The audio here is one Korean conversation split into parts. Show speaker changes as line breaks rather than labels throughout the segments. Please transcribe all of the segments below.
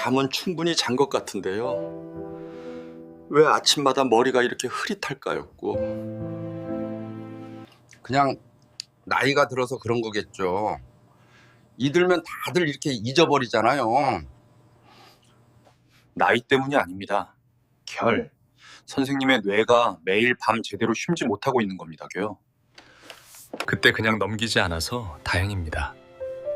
잠은 충분히 잔 것 같은데요. 왜 아침마다 머리가 이렇게 흐릿할까요, 꼭?
그냥 나이가 들어서 그런 거겠죠. 이들면 다들 이렇게 잊어버리잖아요.
나이 때문이 아닙니다. 선생님의 뇌가 매일 밤 제대로 쉬지 못하고 있는 겁니다요. 그때 그냥 넘기지 않아서 다행입니다.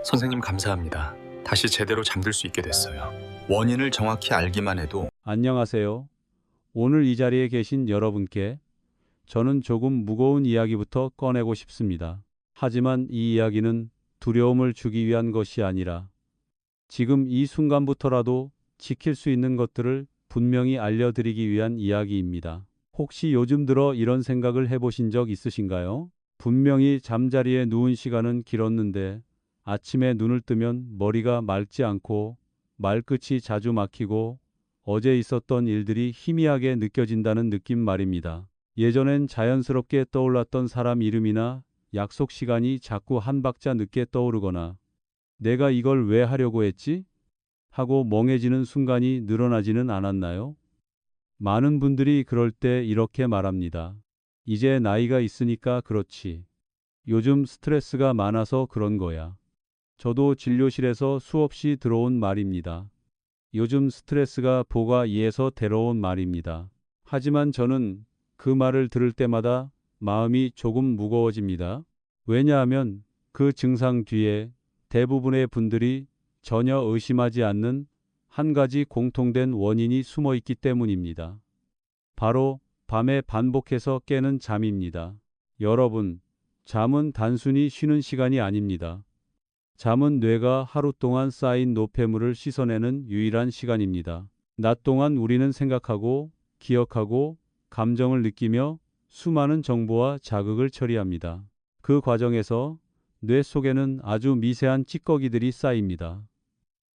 선생님 감사합니다. 다시 제대로 잠들 수 있게 됐어요. 원인을 정확히 알기만 해도.
안녕하세요. 오늘 이 자리에 계신 여러분께 저는 조금 무거운 이야기부터 꺼내고 싶습니다. 하지만 이 이야기는 두려움을 주기 위한 것이 아니라 지금 이 순간부터라도 지킬 수 있는 것들을 분명히 알려드리기 위한 이야기입니다. 혹시 요즘 들어 이런 생각을 해보신 적 있으신가요? 분명히 잠자리에 누운 시간은 길었는데 아침에 눈을 뜨면 머리가 맑지 않고 말끝이 자주 막히고 어제 있었던 일들이 희미하게 느껴진다는 느낌 말입니다. 예전엔 자연스럽게 떠올랐던 사람 이름이나 약속 시간이 자꾸 한 박자 늦게 떠오르거나 내가 이걸 왜 하려고 했지? 하고 멍해지는 순간이 늘어나지는 않았나요? 많은 분들이 그럴 때 이렇게 말합니다. 이제 나이가 있으니까 그렇지. 요즘 스트레스가 많아서 그런 거야. 저도 진료실에서 수없이 들어온 말입니다. 요즘 스트레스가 보가 이에서 데려온 말입니다. 하지만 저는 그 말을 들을 때마다 마음이 조금 무거워집니다. 왜냐하면 그 증상 뒤에 대부분의 분들이 전혀 의심하지 않는 한 가지 공통된 원인이 숨어 있기 때문입니다. 바로 밤에 반복해서 깨는 잠입니다. 여러분, 잠은 단순히 쉬는 시간이 아닙니다. 잠은 뇌가 하루 동안 쌓인 노폐물을 씻어내는 유일한 시간입니다. 낮 동안 우리는 생각하고, 기억하고, 감정을 느끼며 수많은 정보와 자극을 처리합니다. 그 과정에서 뇌 속에는 아주 미세한 찌꺼기들이 쌓입니다.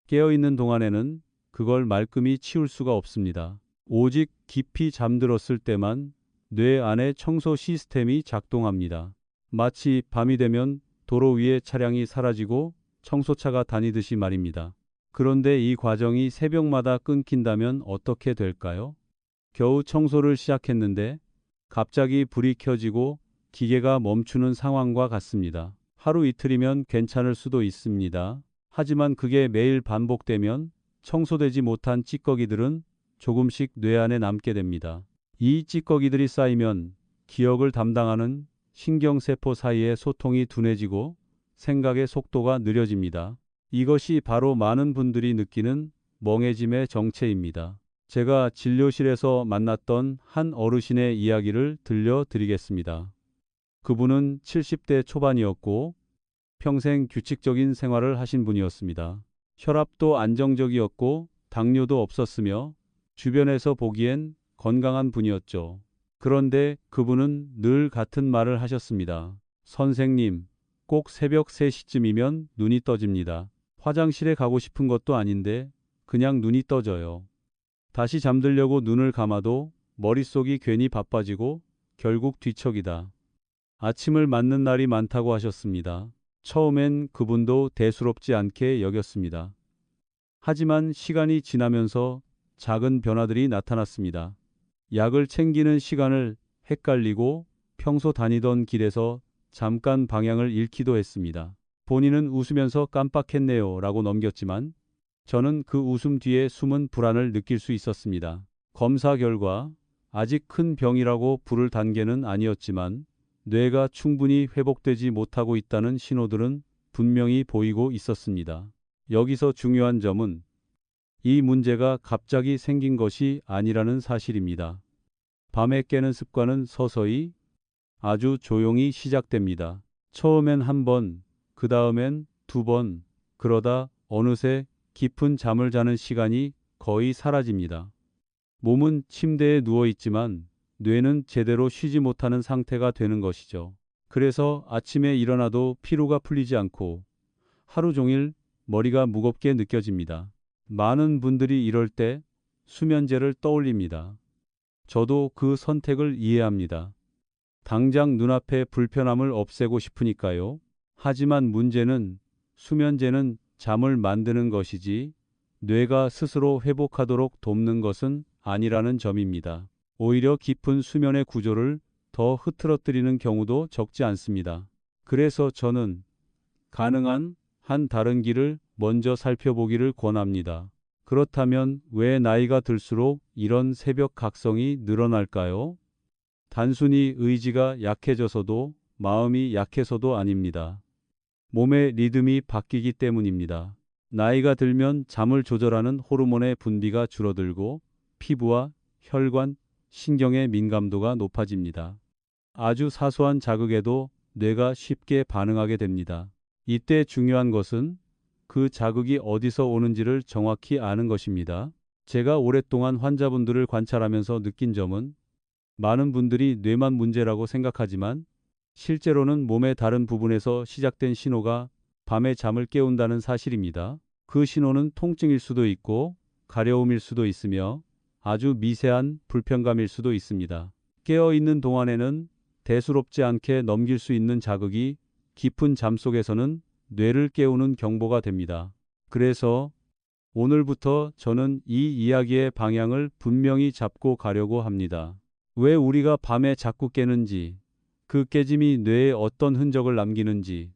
깨어있는 동안에는 그걸 말끔히 치울 수가 없습니다. 오직 깊이 잠들었을 때만 뇌 안에 청소 시스템이 작동합니다. 마치 밤이 되면 도로 위에 차량이 사라지고 청소차가 다니듯이 말입니다. 그런데 이 과정이 새벽마다 끊긴다면 어떻게 될까요? 겨우 청소를 시작했는데 갑자기 불이 켜지고 기계가 멈추는 상황과 같습니다. 하루 이틀이면 괜찮을 수도 있습니다. 하지만 그게 매일 반복되면 청소되지 못한 찌꺼기들은 조금씩 뇌 안에 남게 됩니다. 이 찌꺼기들이 쌓이면 기억을 담당하는 신경세포 사이의 소통이 둔해지고 생각의 속도가 느려집니다. 이것이 바로 많은 분들이 느끼는 멍해짐의 정체입니다. 제가 진료실에서 만났던 한 어르신의 이야기를 들려드리겠습니다. 그분은 70대 초반이었고 평생 규칙적인 생활을 하신 분이었습니다. 혈압도 안정적이었고 당뇨도 없었으며 주변에서 보기엔 건강한 분이었죠. 그런데 그분은 늘 같은 말을 하셨습니다. 선생님, 꼭 새벽 3시쯤이면 눈이 떠집니다. 화장실에 가고 싶은 것도 아닌데 그냥 눈이 떠져요. 다시 잠들려고 눈을 감아도 머릿속이 괜히 바빠지고 결국 뒤척이다. 아침을 맞는 날이 많다고 하셨습니다. 처음엔 그분도 대수롭지 않게 여겼습니다. 하지만 시간이 지나면서 작은 변화들이 나타났습니다. 약을 챙기는 시간을 헷갈리고 평소 다니던 길에서 잠깐 방향을 잃기도 했습니다. 본인은 웃으면서 깜빡했네요 라고 넘겼지만 저는 그 웃음 뒤에 숨은 불안을 느낄 수 있었습니다. 검사 결과 아직 큰 병이라고 부를 단계는 아니었지만 뇌가 충분히 회복되지 못하고 있다는 신호들은 분명히 보이고 있었습니다. 여기서 중요한 점은 이 문제가 갑자기 생긴 것이 아니라는 사실입니다. 밤에 깨는 습관은 서서히 아주 조용히 시작됩니다. 처음엔 한 번, 그 다음엔 2번, 그러다 어느새 깊은 잠을 자는 시간이 거의 사라집니다. 몸은 침대에 누워 있지만 뇌는 제대로 쉬지 못하는 상태가 되는 것이죠. 그래서 아침에 일어나도 피로가 풀리지 않고 하루 종일 머리가 무겁게 느껴집니다. 많은 분들이 이럴 때 수면제를 떠올립니다. 저도 그 선택을 이해합니다. 당장 눈앞의 불편함을 없애고 싶으니까요. 하지만 문제는 수면제는 잠을 만드는 것이지 뇌가 스스로 회복하도록 돕는 것은 아니라는 점입니다. 오히려 깊은 수면의 구조를 더 흐트러뜨리는 경우도 적지 않습니다. 그래서 저는 가능한 한 다른 길을 먼저 살펴보기를 권합니다. 그렇다면 왜 나이가 들수록 이런 새벽 각성이 늘어날까요? 단순히 의지가 약해져서도 마음이 약해서도 아닙니다. 몸의 리듬이 바뀌기 때문입니다. 나이가 들면 잠을 조절하는 호르몬의 분비가 줄어들고 피부와 혈관, 신경의 민감도가 높아집니다. 아주 사소한 자극에도 뇌가 쉽게 반응하게 됩니다. 이때 중요한 것은 그 자극이 어디서 오는지를 정확히 아는 것입니다. 제가 오랫동안 환자분들을 관찰하면서 느낀 점은 많은 분들이 뇌만 문제라고 생각하지만 실제로는 몸의 다른 부분에서 시작된 신호가 밤에 잠을 깨운다는 사실입니다. 그 신호는 통증일 수도 있고 가려움일 수도 있으며 아주 미세한 불편감일 수도 있습니다. 깨어 있는 동안에는 대수롭지 않게 넘길 수 있는 자극이 깊은 잠 속에서는 뇌를 깨우는 경보가 됩니다. 그래서 오늘부터 저는 이 이야기의 방향을 분명히 잡고 가려고 합니다. 왜 우리가 밤에 자꾸 깨는지, 그 깨짐이 뇌에 어떤 흔적을 남기는지,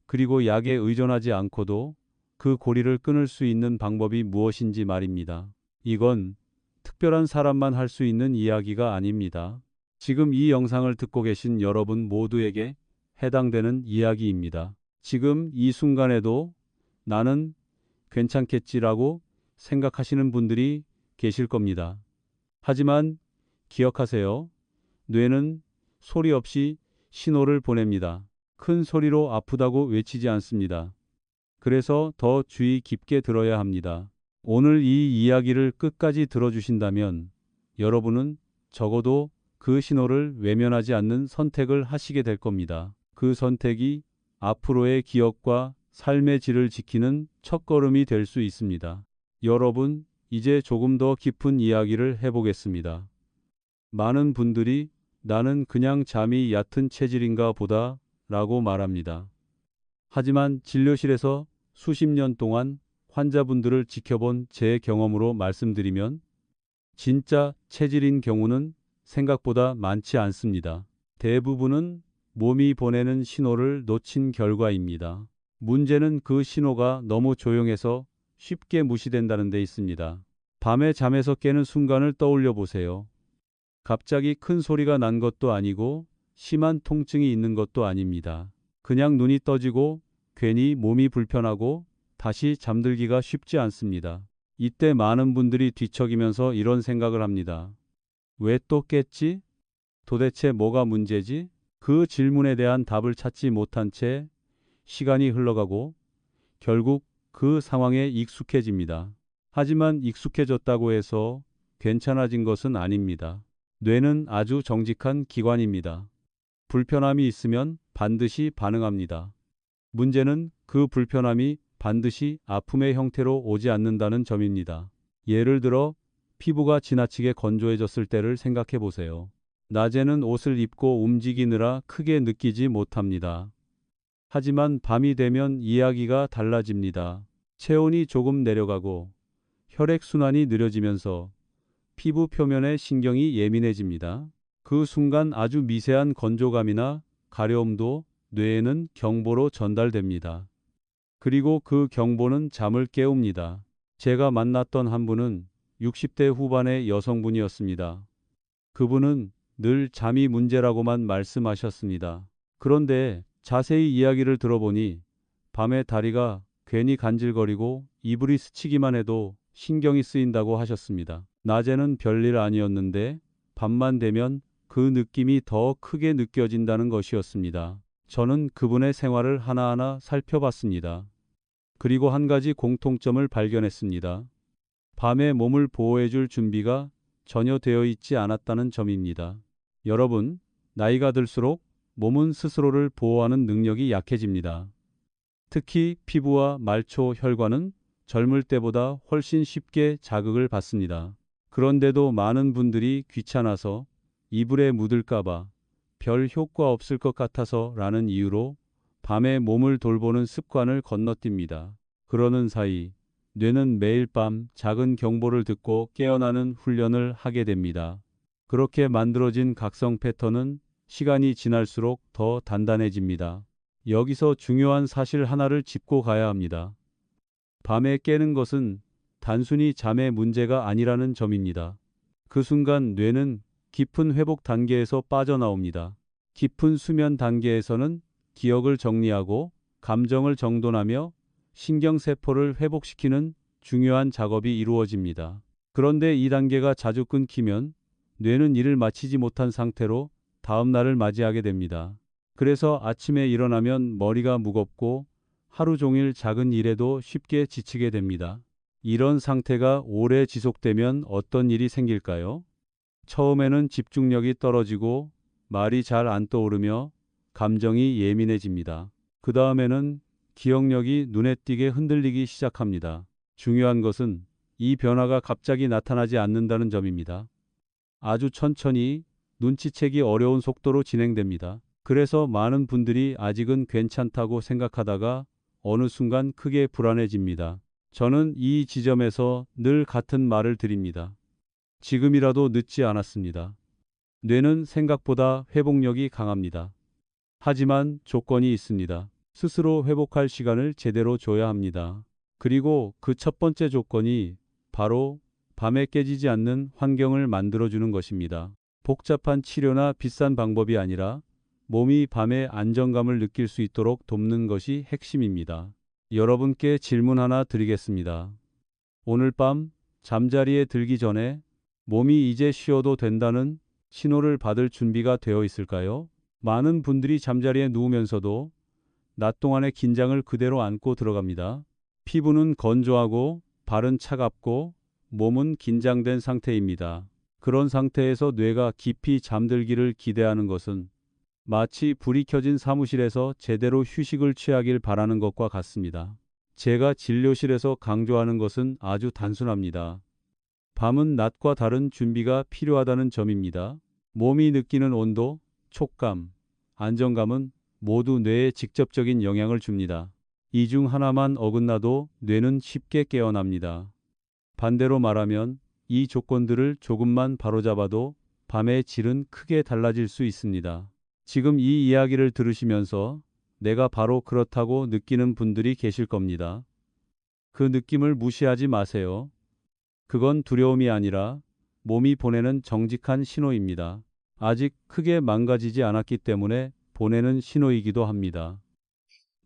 그리고 약에 의존하지 않고도 그 고리를 끊을 수 있는 방법이 무엇인지 말입니다. 이건 특별한 사람만 할 수 있는 이야기가 아닙니다. 지금 이 영상을 듣고 계신 여러분 모두에게 해당되는 이야기입니다. 지금 이 순간에도 나는 괜찮겠지라고 생각하시는 분들이 계실 겁니다. 하지만 기억하세요. 뇌는 소리 없이 신호를 보냅니다. 큰 소리로 아프다고 외치지 않습니다. 그래서 더 주의 깊게 들어야 합니다. 오늘 이 이야기를 끝까지 들어주신다면 여러분은 적어도 그 신호를 외면하지 않는 선택을 하시게 될 겁니다. 그 선택이 앞으로의 기억과 삶의 질을 지키는 첫걸음이 될 수 있습니다. 여러분, 이제 조금 더 깊은 이야기를 해보겠습니다. 많은 분들이 나는 그냥 잠이 얕은 체질인가 보다 라고 말합니다. 하지만 진료실에서 수십 년 동안 환자분들을 지켜본 제 경험으로 말씀드리면 진짜 체질인 경우는 생각보다 많지 않습니다. 대부분은 몸이 보내는 신호를 놓친 결과입니다. 문제는 그 신호가 너무 조용해서 쉽게 무시된다는 데 있습니다. 밤에 잠에서 깨는 순간을 떠올려 보세요. 갑자기 큰 소리가 난 것도 아니고 심한 통증이 있는 것도 아닙니다. 그냥 눈이 떠지고 괜히 몸이 불편하고 다시 잠들기가 쉽지 않습니다. 이때 많은 분들이 뒤척이면서 이런 생각을 합니다. 왜 또 깼지? 도대체 뭐가 문제지? 그 질문에 대한 답을 찾지 못한 채 시간이 흘러가고 결국 그 상황에 익숙해집니다. 하지만 익숙해졌다고 해서 괜찮아진 것은 아닙니다. 뇌는 아주 정직한 기관입니다. 불편함이 있으면 반드시 반응합니다. 문제는 그 불편함이 반드시 아픔의 형태로 오지 않는다는 점입니다. 예를 들어 피부가 지나치게 건조해졌을 때를 생각해 보세요. 낮에는 옷을 입고 움직이느라 크게 느끼지 못합니다. 하지만 밤이 되면 이야기가 달라집니다. 체온이 조금 내려가고 혈액순환이 느려지면서 피부 표면의 신경이 예민해집니다. 그 순간 아주 미세한 건조감이나 가려움도 뇌에는 경보로 전달됩니다. 그리고 그 경보는 잠을 깨웁니다. 제가 만났던 한 분은 60대 후반의 여성분이었습니다. 그분은 늘 잠이 문제라고만 말씀하셨습니다. 그런데 자세히 이야기를 들어보니 밤에 다리가 괜히 간질거리고 이불이 스치기만 해도 신경이 쓰인다고 하셨습니다. 낮에는 별일 아니었는데 밤만 되면 그 느낌이 더 크게 느껴진다는 것이었습니다. 저는 그분의 생활을 하나하나 살펴봤습니다. 그리고 한 가지 공통점을 발견했습니다. 밤에 몸을 보호해줄 준비가 전혀 되어 있지 않았다는 점입니다. 여러분, 나이가 들수록 몸은 스스로를 보호하는 능력이 약해집니다. 특히 피부와 말초, 혈관은 젊을 때보다 훨씬 쉽게 자극을 받습니다. 그런데도 많은 분들이 귀찮아서 이불에 묻을까봐 별 효과 없을 것 같아서 라는 이유로 밤에 몸을 돌보는 습관을 건너뜁니다. 그러는 사이 뇌는 매일 밤 작은 경보를 듣고 깨어나는 훈련을 하게 됩니다. 그렇게 만들어진 각성 패턴은 시간이 지날수록 더 단단해집니다. 여기서 중요한 사실 하나를 짚고 가야 합니다. 밤에 깨는 것은 단순히 잠의 문제가 아니라는 점입니다. 그 순간 뇌는 깊은 회복 단계에서 빠져나옵니다. 깊은 수면 단계에서는 기억을 정리하고 감정을 정돈하며 신경세포를 회복시키는 중요한 작업이 이루어집니다. 그런데 이 단계가 자주 끊기면 뇌는 일을 마치지 못한 상태로 다음 날을 맞이하게 됩니다. 그래서 아침에 일어나면 머리가 무겁고 하루 종일 작은 일에도 쉽게 지치게 됩니다. 이런 상태가 오래 지속되면 어떤 일이 생길까요? 처음에는 집중력이 떨어지고 말이 잘 안 떠오르며 감정이 예민해집니다. 그 다음에는 기억력이 눈에 띄게 흔들리기 시작합니다. 중요한 것은 이 변화가 갑자기 나타나지 않는다는 점입니다. 아주 천천히 눈치채기 어려운 속도로 진행됩니다. 그래서 많은 분들이 아직은 괜찮다고 생각하다가 어느 순간 크게 불안해집니다. 저는 이 지점에서 늘 같은 말을 드립니다. 지금이라도 늦지 않았습니다. 뇌는 생각보다 회복력이 강합니다. 하지만 조건이 있습니다. 스스로 회복할 시간을 제대로 줘야 합니다. 그리고 그 첫 번째 조건이 바로 밤에 깨지지 않는 환경을 만들어주는 것입니다. 복잡한 치료나 비싼 방법이 아니라 몸이 밤에 안정감을 느낄 수 있도록 돕는 것이 핵심입니다. 여러분께 질문 하나 드리겠습니다. 오늘 밤 잠자리에 들기 전에 몸이 이제 쉬어도 된다는 신호를 받을 준비가 되어 있을까요? 많은 분들이 잠자리에 누우면서도 낮 동안의 긴장을 그대로 안고 들어갑니다. 피부는 건조하고 발은 차갑고 몸은 긴장된 상태입니다. 그런 상태에서 뇌가 깊이 잠들기를 기대하는 것은 마치 불이 켜진 사무실에서 제대로 휴식을 취하길 바라는 것과 같습니다. 제가 진료실에서 강조하는 것은 아주 단순합니다. 밤은 낮과 다른 준비가 필요하다는 점입니다. 몸이 느끼는 온도, 촉감, 안정감은 모두 뇌에 직접적인 영향을 줍니다. 이 중 하나만 어긋나도 뇌는 쉽게 깨어납니다. 반대로 말하면 이 조건들을 조금만 바로잡아도 밤의 질은 크게 달라질 수 있습니다. 지금 이 이야기를 들으시면서 내가 바로 그렇다고 느끼는 분들이 계실 겁니다. 그 느낌을 무시하지 마세요. 그건 두려움이 아니라 몸이 보내는 정직한 신호입니다. 아직 크게 망가지지 않았기 때문에 보내는 신호이기도 합니다.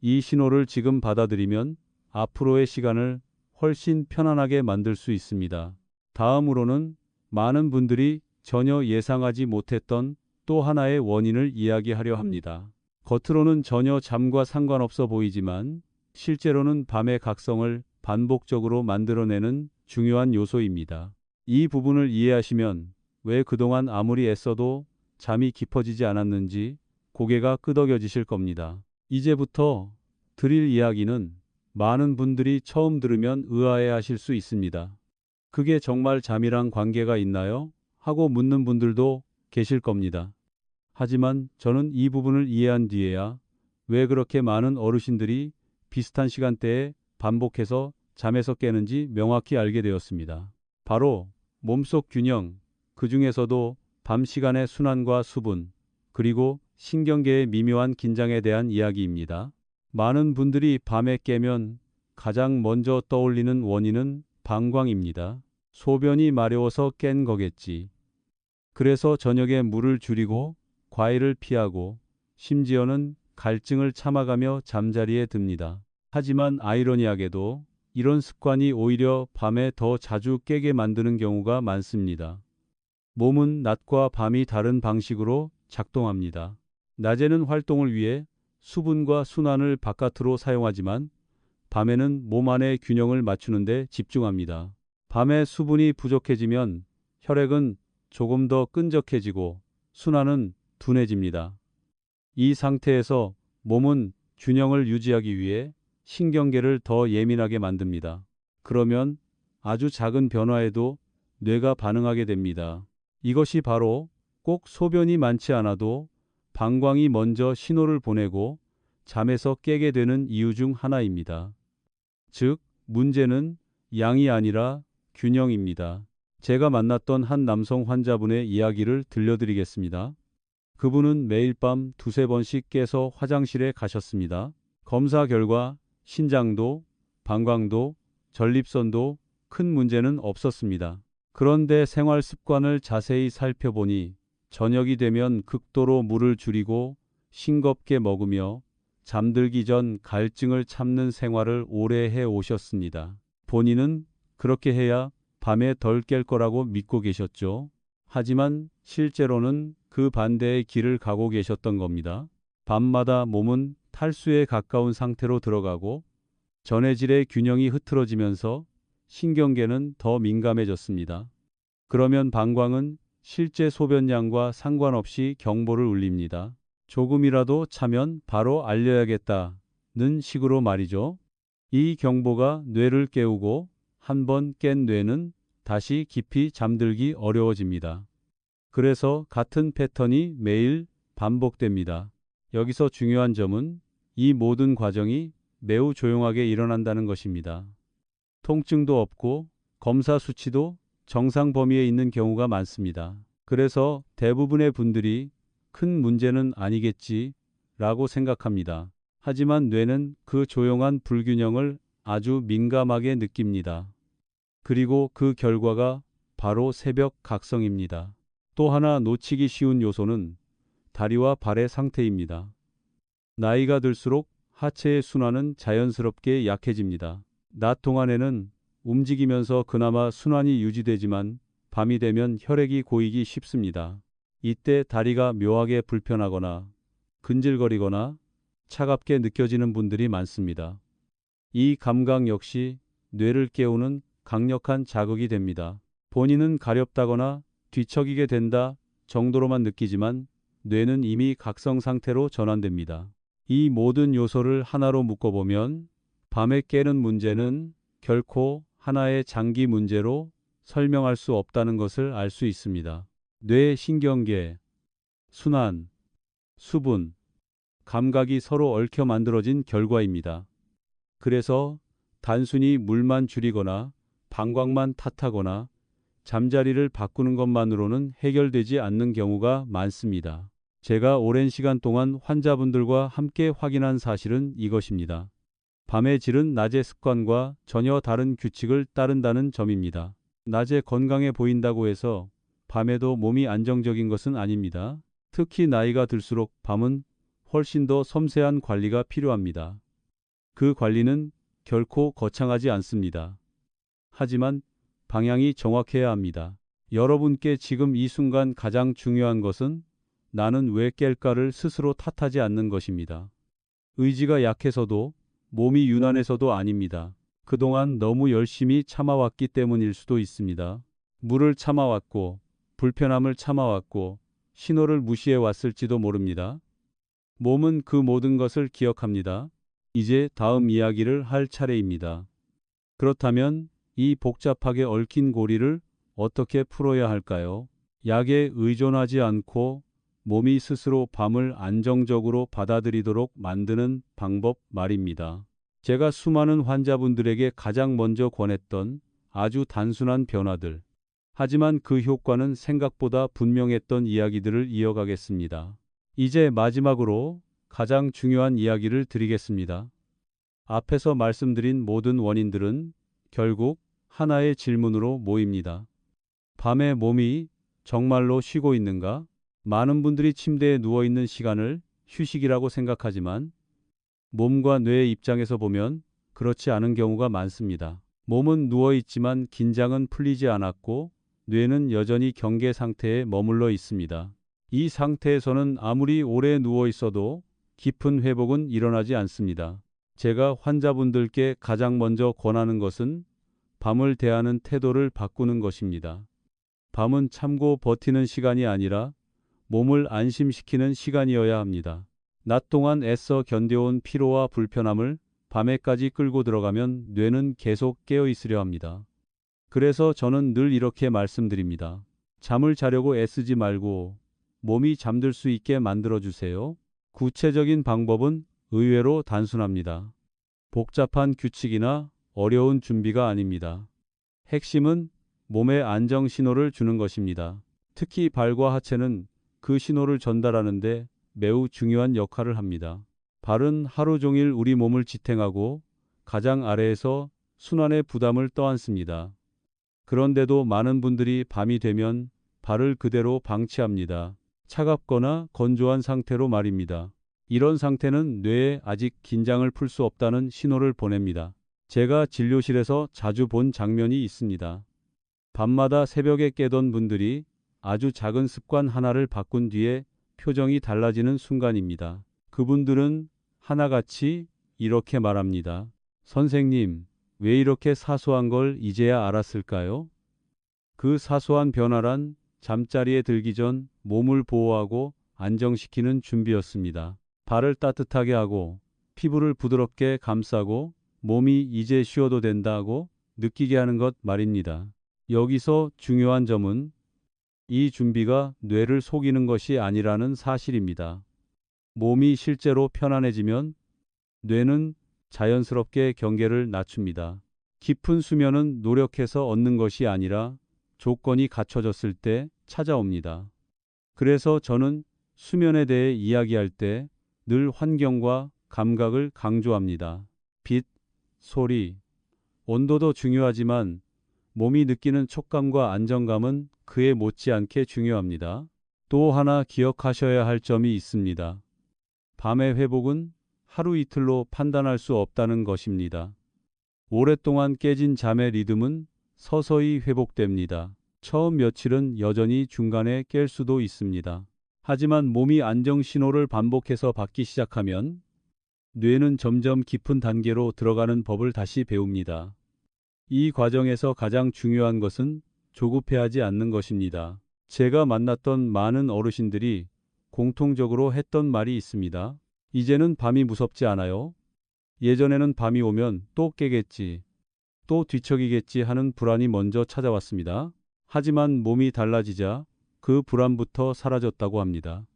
이 신호를 지금 받아들이면 앞으로의 시간을 훨씬 편안하게 만들 수 있습니다. 다음으로는 많은 분들이 전혀 예상하지 못했던 또 하나의 원인을 이야기하려 합니다. 겉으로는 전혀 잠과 상관없어 보이지만 실제로는 밤의 각성을 반복적으로 만들어내는 중요한 요소입니다. 이 부분을 이해하시면 왜 그동안 아무리 애써도 잠이 깊어지지 않았는지 고개가 끄덕여지실 겁니다. 이제부터 드릴 이야기는 많은 분들이 처음 들으면 의아해 하실 수 있습니다. 그게 정말 잠이랑 관계가 있나요? 하고 묻는 분들도 계실 겁니다. 하지만 저는 이 부분을 이해한 뒤에야 왜 그렇게 많은 어르신들이 비슷한 시간대에 반복해서 잠에서 깨는지 명확히 알게 되었습니다. 바로 몸속 균형, 그 중에서도 밤 시간의 순환과 수분, 그리고 신경계의 미묘한 긴장에 대한 이야기입니다. 많은 분들이 밤에 깨면 가장 먼저 떠올리는 원인은 방광입니다. 소변이 마려워서 깬 거겠지. 그래서 저녁에 물을 줄이고 과일을 피하고 심지어는 갈증을 참아가며 잠자리에 듭니다. 하지만 아이러니하게도 이런 습관이 오히려 밤에 더 자주 깨게 만드는 경우가 많습니다. 몸은 낮과 밤이 다른 방식으로 작동합니다. 낮에는 활동을 위해 수분과 순환을 바깥으로 사용하지만 밤에는 몸 안의 균형을 맞추는 데 집중합니다. 밤에 수분이 부족해지면 혈액은 조금 더 끈적해지고 순환은 둔해집니다. 이 상태에서 몸은 균형을 유지하기 위해 신경계를 더 예민하게 만듭니다. 그러면 아주 작은 변화에도 뇌가 반응하게 됩니다. 이것이 바로 꼭 소변이 많지 않아도 방광이 먼저 신호를 보내고 잠에서 깨게 되는 이유 중 하나입니다. 즉, 문제는 양이 아니라 균형입니다. 제가 만났던 한 남성 환자분의 이야기를 들려드리겠습니다. 그분은 매일 밤 두세 번씩 깨서 화장실에 가셨습니다. 검사 결과 신장도, 방광도, 전립선도 큰 문제는 없었습니다. 그런데 생활 습관을 자세히 살펴보니 저녁이 되면 극도로 물을 줄이고 싱겁게 먹으며 잠들기 전 갈증을 참는 생활을 오래 해 오셨습니다. 본인은 그렇게 해야 밤에 덜 깰 거라고 믿고 계셨죠. 하지만 실제로는 그 반대의 길을 가고 계셨던 겁니다. 밤마다 몸은 탈수에 가까운 상태로 들어가고 전해질의 균형이 흐트러지면서 신경계는 더 민감해졌습니다. 그러면 방광은 실제 소변량과 상관없이 경보를 울립니다. 조금이라도 차면 바로 알려야겠다는 식으로 말이죠. 이 경보가 뇌를 깨우고 한 번 깬 뇌는 다시 깊이 잠들기 어려워집니다. 그래서 같은 패턴이 매일 반복됩니다. 여기서 중요한 점은 이 모든 과정이 매우 조용하게 일어난다는 것입니다. 통증도 없고 검사 수치도 정상 범위에 있는 경우가 많습니다. 그래서 대부분의 분들이 큰 문제는 아니겠지 라고 생각합니다. 하지만 뇌는 그 조용한 불균형을 아주 민감하게 느낍니다. 그리고 그 결과가 바로 새벽 각성입니다. 또 하나 놓치기 쉬운 요소는 다리와 발의 상태입니다. 나이가 들수록 하체의 순환은 자연스럽게 약해집니다. 낮 동안에는 움직이면서 그나마 순환이 유지되지만 밤이 되면 혈액이 고이기 쉽습니다. 이때 다리가 묘하게 불편하거나 근질거리거나 차갑게 느껴지는 분들이 많습니다. 이 감각 역시 뇌를 깨우는 강력한 자극이 됩니다. 본인은 가렵다거나 뒤척이게 된다 정도로만 느끼지만 뇌는 이미 각성 상태로 전환됩니다. 이 모든 요소를 하나로 묶어보면 밤에 깨는 문제는 결코 하나의 장기 문제로 설명할 수 없다는 것을 알 수 있습니다. 뇌 신경계, 순환, 수분, 감각이 서로 얽혀 만들어진 결과입니다. 그래서 단순히 물만 줄이거나 방광만 탓하거나 잠자리를 바꾸는 것만으로는 해결되지 않는 경우가 많습니다. 제가 오랜 시간 동안 환자분들과 함께 확인한 사실은 이것입니다. 밤의 질은 낮의 습관과 전혀 다른 규칙을 따른다는 점입니다. 낮에 건강해 보인다고 해서 밤에도 몸이 안정적인 것은 아닙니다. 특히 나이가 들수록 밤은 훨씬 더 섬세한 관리가 필요합니다. 그 관리는 결코 거창하지 않습니다. 하지만 방향이 정확해야 합니다. 여러분께 지금 이 순간 가장 중요한 것은 나는 왜 깰까를 스스로 탓하지 않는 것입니다. 의지가 약해서도 몸이 유난해서도 아닙니다. 그동안 너무 열심히 참아왔기 때문일 수도 있습니다. 물을 참아왔고 불편함을 참아왔고 신호를 무시해 왔을지도 모릅니다. 몸은 그 모든 것을 기억합니다. 이제 다음 이야기를 할 차례입니다. 그렇다면 이 복잡하게 얽힌 고리를 어떻게 풀어야 할까요? 약에 의존하지 않고 몸이 스스로 밤을 안정적으로 받아들이도록 만드는 방법 말입니다. 제가 수많은 환자분들에게 가장 먼저 권했던 아주 단순한 변화들. 하지만 그 효과는 생각보다 분명했던 이야기들을 이어가겠습니다. 이제 마지막으로 가장 중요한 이야기를 드리겠습니다. 앞에서 말씀드린 모든 원인들은 결국 하나의 질문으로 모입니다. 밤에 몸이 정말로 쉬고 있는가? 많은 분들이 침대에 누워있는 시간을 휴식이라고 생각하지만 몸과 뇌의 입장에서 보면 그렇지 않은 경우가 많습니다. 몸은 누워있지만 긴장은 풀리지 않았고 뇌는 여전히 경계 상태에 머물러 있습니다. 이 상태에서는 아무리 오래 누워있어도 깊은 회복은 일어나지 않습니다. 제가 환자분들께 가장 먼저 권하는 것은 밤을 대하는 태도를 바꾸는 것입니다. 밤은 참고 버티는 시간이 아니라 몸을 안심시키는 시간이어야 합니다. 낮 동안 애써 견뎌온 피로와 불편함을 밤에까지 끌고 들어가면 뇌는 계속 깨어 있으려 합니다. 그래서 저는 늘 이렇게 말씀드립니다. 잠을 자려고 애쓰지 말고 몸이 잠들 수 있게 만들어주세요. 구체적인 방법은 의외로 단순합니다. 복잡한 규칙이나 어려운 준비가 아닙니다. 핵심은 몸에 안정 신호를 주는 것입니다. 특히 발과 하체는 그 신호를 전달하는데 매우 중요한 역할을 합니다. 발은 하루 종일 우리 몸을 지탱하고 가장 아래에서 순환의 부담을 떠안습니다. 그런데도 많은 분들이 밤이 되면 발을 그대로 방치합니다. 차갑거나 건조한 상태로 말입니다. 이런 상태는 뇌에 아직 긴장을 풀 수 없다는 신호를 보냅니다. 제가 진료실에서 자주 본 장면이 있습니다. 밤마다 새벽에 깨던 분들이 아주 작은 습관 하나를 바꾼 뒤에 표정이 달라지는 순간입니다. 그분들은 하나같이 이렇게 말합니다. 선생님, 왜 이렇게 사소한 걸 이제야 알았을까요? 그 사소한 변화란 잠자리에 들기 전 몸을 보호하고 안정시키는 준비였습니다. 발을 따뜻하게 하고 피부를 부드럽게 감싸고 몸이 이제 쉬어도 된다고 느끼게 하는 것 말입니다. 여기서 중요한 점은 이 준비가 뇌를 속이는 것이 아니라는 사실입니다. 몸이 실제로 편안해지면 뇌는 자연스럽게 경계를 낮춥니다. 깊은 수면은 노력해서 얻는 것이 아니라 조건이 갖춰졌을 때 찾아옵니다. 그래서 저는 수면에 대해 이야기할 때 늘 환경과 감각을 강조합니다. 빛, 소리, 온도도 중요하지만 몸이 느끼는 촉감과 안정감은 그에 못지않게 중요합니다. 또 하나 기억하셔야 할 점이 있습니다. 밤의 회복은 하루 이틀로 판단할 수 없다는 것입니다. 오랫동안 깨진 잠의 리듬은 서서히 회복됩니다. 처음 며칠은 여전히 중간에 깰 수도 있습니다. 하지만 몸이 안정 신호를 반복해서 받기 시작하면 뇌는 점점 깊은 단계로 들어가는 법을 다시 배웁니다. 이 과정에서 가장 중요한 것은 조급해하지 않는 것입니다. 제가 만났던 많은 어르신들이 공통적으로 했던 말이 있습니다. 이제는 밤이 무섭지 않아요. 예전에는 밤이 오면 또 깨겠지, 또 뒤척이겠지 하는 불안이 먼저 찾아왔습니다. 하지만 몸이 달라지자 그 불안부터 사라졌다고 합니다.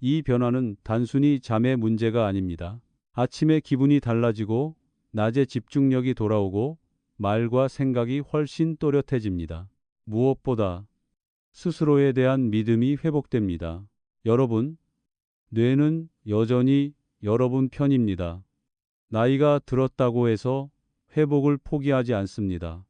이 변화는 단순히 잠의 문제가 아닙니다. 아침에 기분이 달라지고 낮에 집중력이 돌아오고 말과 생각이 훨씬 또렷해집니다. 무엇보다 스스로에 대한 믿음이 회복됩니다. 여러분, 뇌는 여전히 여러분 편입니다. 나이가 들었다고 해서 회복을 포기하지 않습니다.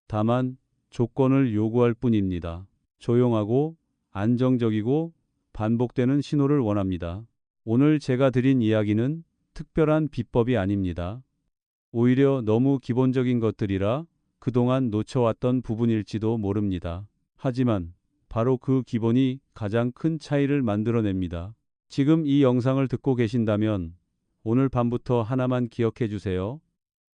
다만 조건을 요구할 뿐입니다. 조용하고 안정적이고 반복되는 신호를 원합니다. 오늘 제가 드린 이야기는 특별한 비법이 아닙니다. 오히려 너무 기본적인 것들이라 그동안 놓쳐왔던 부분일지도 모릅니다. 하지만 바로 그 기본이 가장 큰 차이를 만들어냅니다. 지금 이 영상을 듣고 계신다면 오늘 밤부터 하나만 기억해 주세요.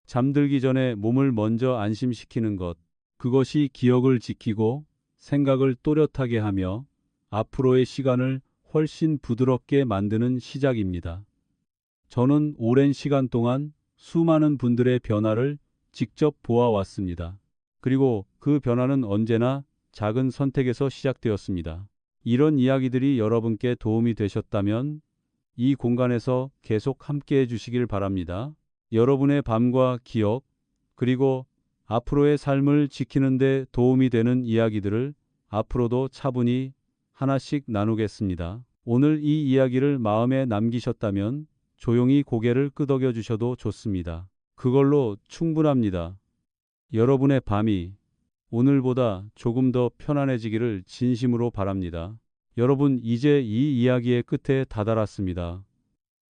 잠들기 전에 몸을 먼저 안심시키는 것. 그것이 기억을 지키고 생각을 또렷하게 하며 앞으로의 시간을 훨씬 부드럽게 만드는 시작입니다. 저는 오랜 시간 동안 수많은 분들의 변화를 직접 보아왔습니다. 그리고 그 변화는 언제나 작은 선택에서 시작되었습니다. 이런 이야기들이 여러분께 도움이 되셨다면 이 공간에서 계속 함께 해주시길 바랍니다. 여러분의 밤과 기억, 그리고 앞으로의 삶을 지키는 데 도움이 되는 이야기들을 앞으로도 차분히 하나씩 나누겠습니다. 오늘 이 이야기를 마음에 남기셨다면 조용히 고개를 끄덕여 주셔도 좋습니다. 그걸로 충분합니다. 여러분의 밤이 오늘보다 조금 더 편안해지기를 진심으로 바랍니다. 여러분, 이제 이 이야기의 끝에 다다랐습니다.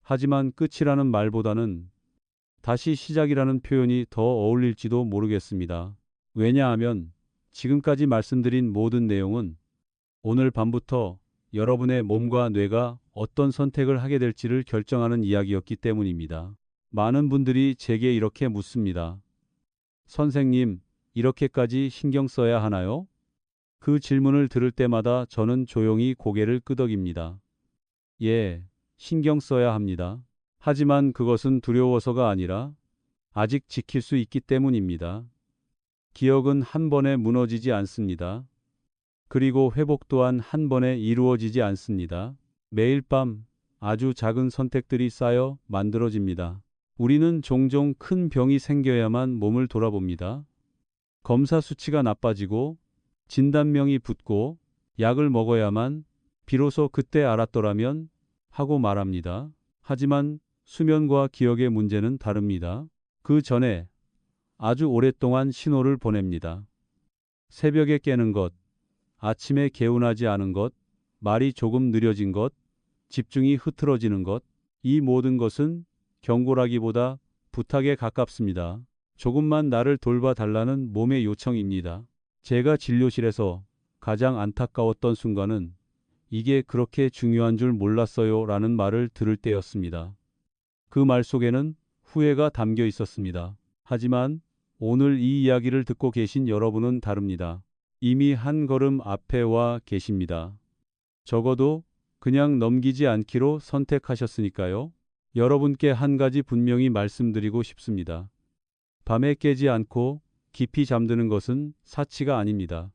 하지만 끝이라는 말보다는 다시 시작이라는 표현이 더 어울릴지도 모르겠습니다. 왜냐하면 지금까지 말씀드린 모든 내용은 오늘 밤부터 여러분의 몸과 뇌가 어떤 선택을 하게 될지를 결정하는 이야기였기 때문입니다. 많은 분들이 제게 이렇게 묻습니다. 선생님, 이렇게까지 신경 써야 하나요? 그 질문을 들을 때마다 저는 조용히 고개를 끄덕입니다. 예, 신경 써야 합니다. 하지만 그것은 두려워서가 아니라 아직 지킬 수 있기 때문입니다. 기억은 한 번에 무너지지 않습니다. 그리고 회복 또한 한 번에 이루어지지 않습니다. 매일 밤 아주 작은 선택들이 쌓여 만들어집니다. 우리는 종종 큰 병이 생겨야만 몸을 돌아봅니다. 검사 수치가 나빠지고 진단명이 붙고 약을 먹어야만 비로소 그때 알았더라면 하고 말합니다. 하지만 수면과 기억의 문제는 다릅니다. 그 전에 아주 오랫동안 신호를 보냅니다. 새벽에 깨는 것, 아침에 개운하지 않은 것, 말이 조금 느려진 것, 집중이 흐트러지는 것, 이 모든 것은 경고라기보다 부탁에 가깝습니다. 조금만 나를 돌봐달라는 몸의 요청입니다. 제가 진료실에서 가장 안타까웠던 순간은 이게 그렇게 중요한 줄 몰랐어요 라는 말을 들을 때였습니다. 그 말 속에는 후회가 담겨 있었습니다. 하지만 오늘 이 이야기를 듣고 계신 여러분은 다릅니다. 이미 한 걸음 앞에 와 계십니다. 적어도 그냥 넘기지 않기로 선택하셨으니까요. 여러분께 한 가지 분명히 말씀드리고 싶습니다. 밤에 깨지 않고 깊이 잠드는 것은 사치가 아닙니다.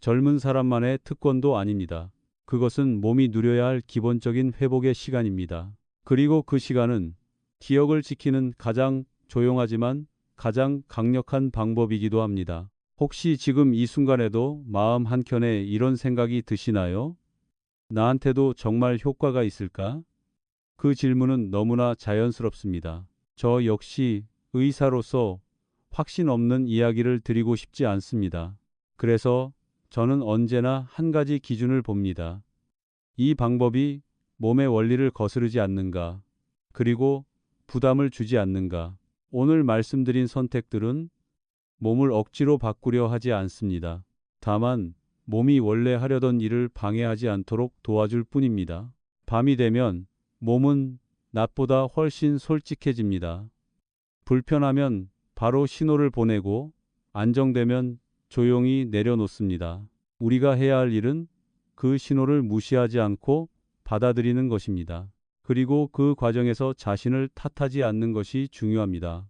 젊은 사람만의 특권도 아닙니다. 그것은 몸이 누려야 할 기본적인 회복의 시간입니다. 그리고 그 시간은 기억을 지키는 가장 조용하지만 가장 강력한 방법이기도 합니다. 혹시 지금 이 순간에도 마음 한켠에 이런 생각이 드시나요? 나한테도 정말 효과가 있을까? 그 질문은 너무나 자연스럽습니다. 저 역시 의사로서 확신 없는 이야기를 드리고 싶지 않습니다. 그래서 저는 언제나 한 가지 기준을 봅니다. 이 방법이 몸의 원리를 거스르지 않는가, 그리고 부담을 주지 않는가. 오늘 말씀드린 선택들은 몸을 억지로 바꾸려 하지 않습니다. 다만 몸이 원래 하려던 일을 방해하지 않도록 도와줄 뿐입니다. 밤이 되면 몸은 낮보다 훨씬 솔직해집니다. 불편하면 바로 신호를 보내고 안정되면 조용히 내려놓습니다. 우리가 해야 할 일은 그 신호를 무시하지 않고 받아들이는 것입니다. 그리고 그 과정에서 자신을 탓하지 않는 것이 중요합니다.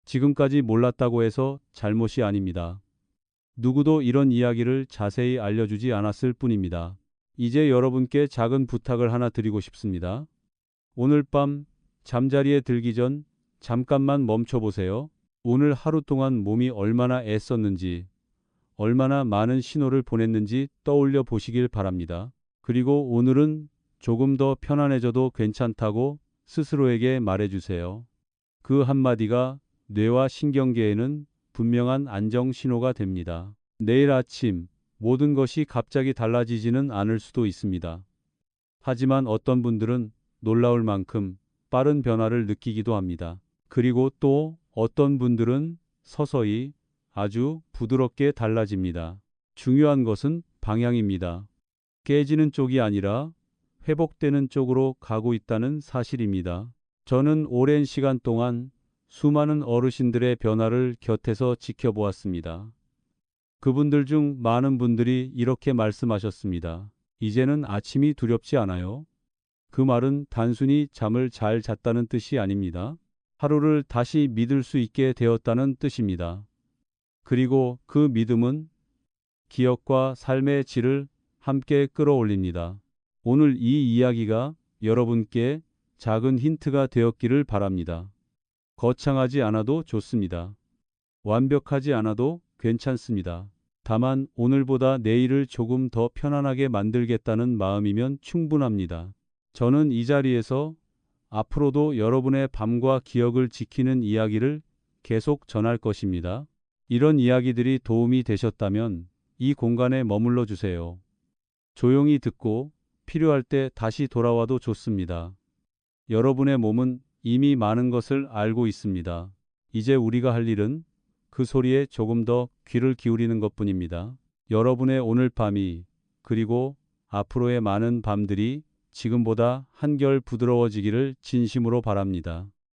지금까지 몰랐다고 해서 잘못이 아닙니다. 누구도 이런 이야기를 자세히 알려주지 않았을 뿐입니다. 이제 여러분께 작은 부탁을 하나 드리고 싶습니다. 오늘 밤 잠자리에 들기 전 잠깐만 멈춰보세요. 오늘 하루 동안 몸이 얼마나 애썼는지, 얼마나 많은 신호를 보냈는지 떠올려 보시길 바랍니다. 그리고 오늘은 조금 더 편안해져도 괜찮다고 스스로에게 말해주세요. 그 한마디가 뇌와 신경계에는 분명한 안정 신호가 됩니다. 내일 아침 모든 것이 갑자기 달라지지는 않을 수도 있습니다. 하지만 어떤 분들은 놀라울 만큼 빠른 변화를 느끼기도 합니다. 그리고 또 어떤 분들은 서서히 아주 부드럽게 달라집니다. 중요한 것은 방향입니다. 깨지는 쪽이 아니라 회복되는 쪽으로 가고 있다는 사실입니다. 저는 오랜 시간 동안 수많은 어르신들의 변화를 곁에서 지켜보았습니다. 그분들 중 많은 분들이 이렇게 말씀하셨습니다. 이제는 아침이 두렵지 않아요. 그 말은 단순히 잠을 잘 잤다는 뜻이 아닙니다. 하루를 다시 믿을 수 있게 되었다는 뜻입니다. 그리고 그 믿음은 기억과 삶의 질을 함께 끌어올립니다. 오늘 이 이야기가 여러분께 작은 힌트가 되었기를 바랍니다. 거창하지 않아도 좋습니다. 완벽하지 않아도 괜찮습니다. 다만 오늘보다 내일을 조금 더 편안하게 만들겠다는 마음이면 충분합니다. 저는 이 자리에서 앞으로도 여러분의 밤과 기억을 지키는 이야기를 계속 전할 것입니다. 이런 이야기들이 도움이 되셨다면 이 공간에 머물러 주세요. 조용히 듣고 필요할 때 다시 돌아와도 좋습니다. 여러분의 몸은 이미 많은 것을 알고 있습니다. 이제 우리가 할 일은 그 소리에 조금 더 귀를 기울이는 것뿐입니다. 여러분의 오늘 밤이 그리고 앞으로의 많은 밤들이 지금보다 한결 부드러워지기를 진심으로 바랍니다.